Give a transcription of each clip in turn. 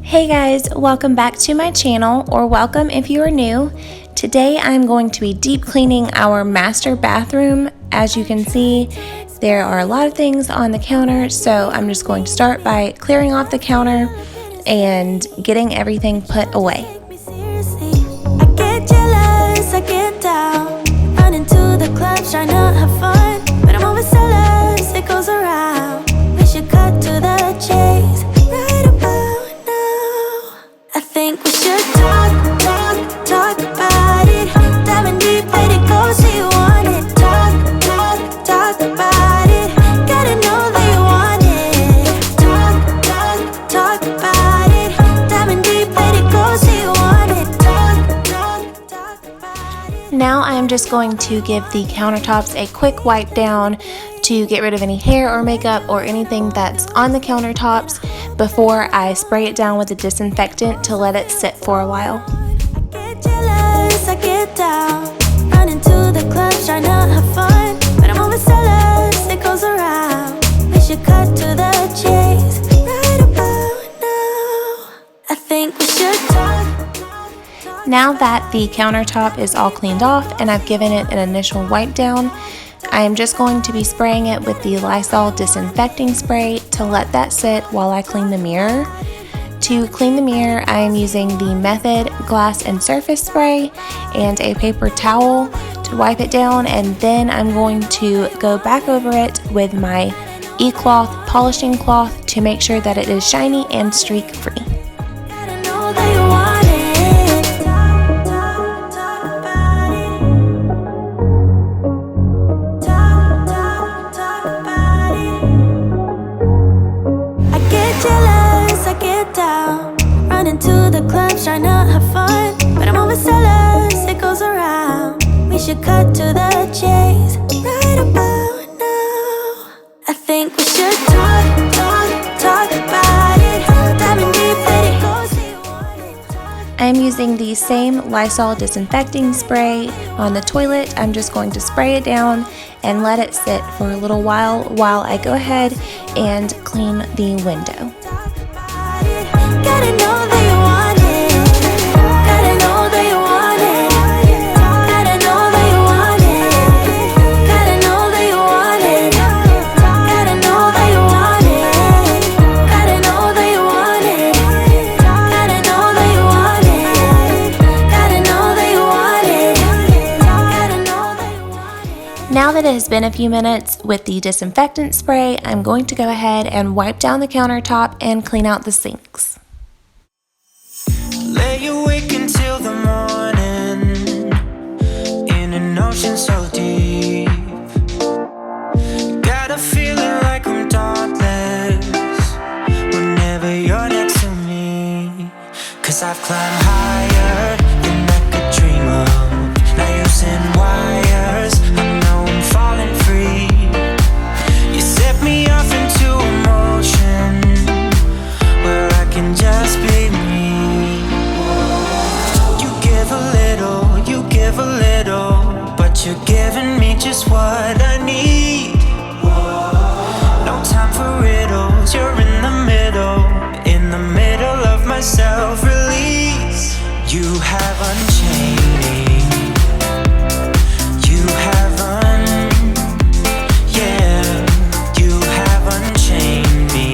Hey guys, welcome back to my channel, or welcome if you are new. Today I'm going to be deep cleaning our master bathroom. As you can see, there are a lot of things on the counter, so I'm just going to start by clearing off the counter and getting everything put away. I get jealous, I get down, run into the clubs, trying to have fun, but I'm overzealous, it goes around. We should cut to the chase right about now. I think we should talk about it, diving deep, let it go, so you want it. Talk about it, gotta know that you want it. Talk about it, diving deep, let it go, so you want it. Talk about it. Now I'm just going to give the countertops a quick wipe down to get rid of any hair or makeup or anything that's on the countertops before I spray it down with a disinfectant to let it sit for a while. I get jealous, I get down, run into the clubs, trying to have fun, but I'm overzealous, it goes around. We should cut to the chase right about now. I think we should talk. Now that the countertop is all cleaned off and I've given it an initial wipe down, I am just going to be spraying it with the Lysol disinfecting spray to let that sit while I clean the mirror. To clean the mirror, I am using the Method glass and surface spray and a paper towel to wipe it down, and then I'm going to go back over it with my e-cloth polishing cloth to make sure that it is shiny and streak free. Gotta know that you want it. Talk about it. Talk about it. I get jealous, I get down, run into the clubs, trying to have fun, but I'm overzealous, it goes around. We should cut to the chase right about now. I think we should talk about it, diving deep, let it go, so you want it. I am using the same Lysol disinfecting spray on the toilet. I'm just going to spray it down and let it sit for a little while I go ahead and clean the window. Gotta know that you want it. Gotta know that you want it. Gotta know that you want it. Gotta know that you want it. Gotta know that you want it. Gotta know that you want it. Gotta know that you want it. Gotta know that you want it. Gotta know that you want it. Now that it has been a few minutes with the disinfectant spray, I'm going to go ahead and wipe down the countertop and clean out the sinks. Lay awake until the morning in an ocean so deep. Got a feeling like I'm dauntless whenever you're next to me. 'Cause I've climbed higher than I could dream of. Now using wires, I know I'm falling free. You set me off into emotion where I can just be me. You give a little, but you're giving me just what I need. No time for riddles, you're in the middle of my self-release. You have unchained me. You have unchained me.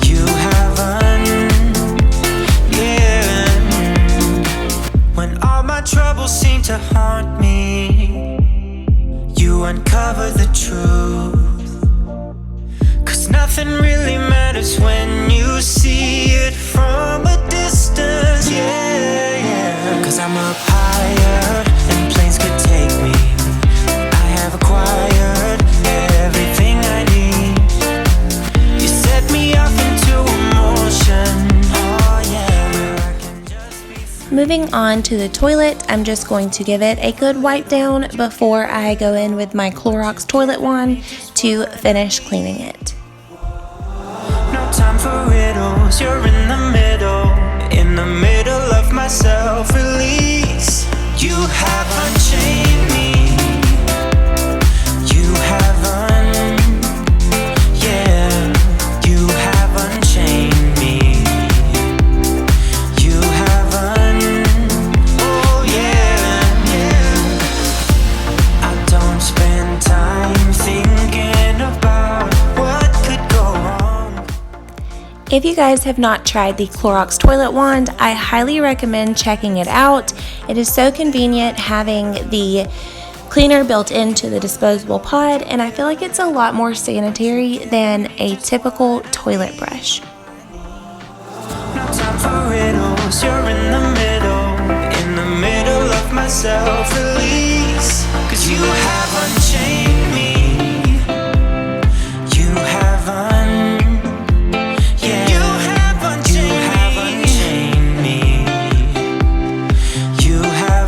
You have When all my troubles seem to haunt me, you uncover the truth. 'Cause nothing really matters when you see it from a distance, yeah. 'Cause I'm up higher than planes could take me. I have acquired everything I need. You set me off into emotion, oh yeah, where I can just be free. Moving on to the toilet, I'm just going to give it a good wipe down before I go in with my Clorox toilet wand to finish cleaning it. No time for riddles, you're in the middle of my self-release. You have unchained me. You have unchained me. If you guys have not tried the Clorox toilet wand, I highly recommend checking it out. It is so convenient having the cleaner built into the disposable pod, and I feel like it's a lot more sanitary than a typical toilet brush. No time for riddles, you're in the middle of my self-release. 'Cause you have unchained me. You have unchained me. You have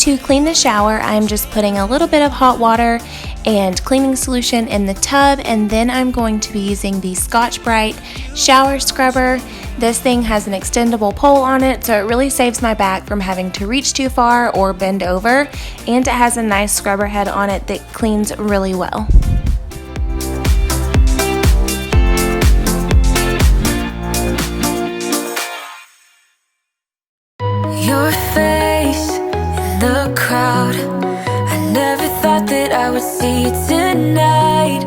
To clean the shower, I'm just putting a little bit of hot water and cleaning solution in the tub, and then I'm going to be using the Scotch-Brite shower scrubber. This thing has an extendable pole on it, so it really saves my back from having to reach too far or bend over, and it has a nice scrubber head on it that cleans really well. Your face in the crowd, I never thought that I would see you tonight.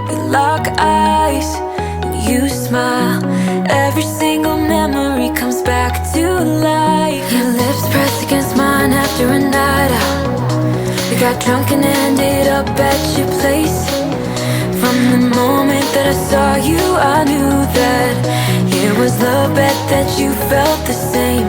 We lock eyes and you smile. Every single memory comes back to life. Your lips pressed against mine after a night out. We got drunk and ended up at your place. From the moment that I saw you, I knew that it was the bet that you felt the same.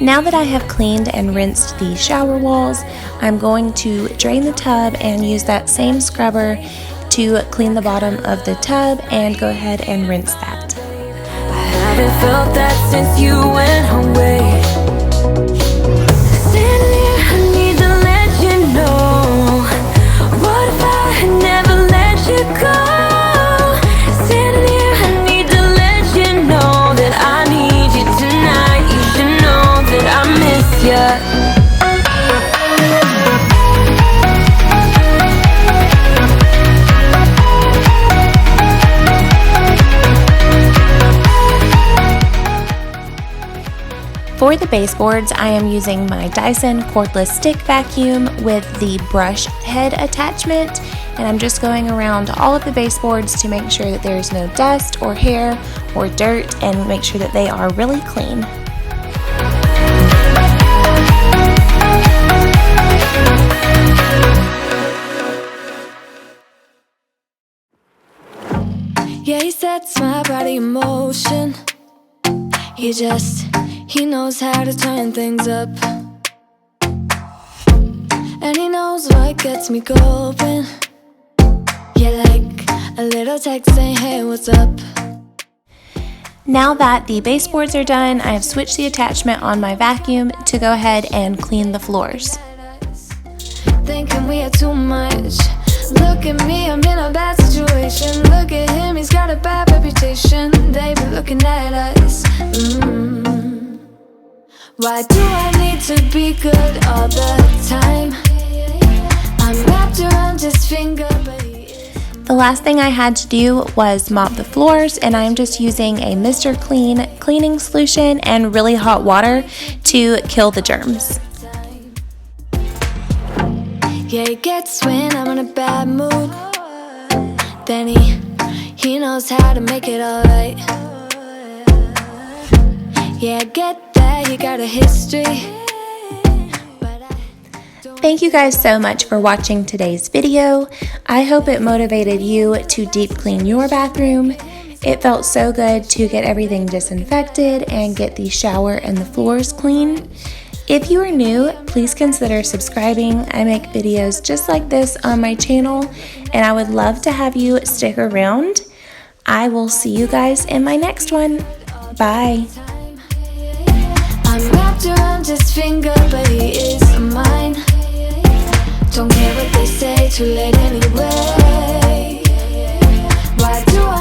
Now that I have cleaned and rinsed the shower walls, I'm going to drain the tub and use that same scrubber to clean the bottom of the tub and go ahead and rinse that. I haven't felt that since you went away. Standing here, I need to let you know. What if I had never let you go? Standing here, I need to let you know that I need you tonight. You should know that I miss you. For the baseboards, I am using my Dyson cordless stick vacuum with the brush head attachment, and I'm just going around all of the baseboards to make sure that there's no dust or hair or dirt and make sure that they are really clean. Yeah, he sets my body in motion. He knows how to turn things up. And he knows what gets me going. Yeah, like a little text saying, hey, what's up? Now that the baseboards are done, I have switched the attachment on my vacuum to go ahead and clean the floors. Thinking we had too much. Look at me, I'm in a bad situation. Look at him, he's got a bad reputation. They be looking at us. Why do I need to be good all the time? I'm wrapped around his finger, but he is. The last thing I had to do was mop the floors, and I'm just using a Mr. Clean cleaning solution and really hot water to kill the germs. Yeah, he gets when I'm in a bad mood. Then he knows how to make it alright. Yeah, I get that, you got a history. Thank you guys so much for watching today's video. I hope it motivated you to deep clean your bathroom. It felt so good to get everything disinfected and get the shower and the floors clean. If you are new, please consider subscribing. I make videos just like this on my channel, and I would love to have you stick around. I will see you guys in my next one. Bye. I'm wrapped around his finger, but he is mine. Don't care what they say, too late anyway.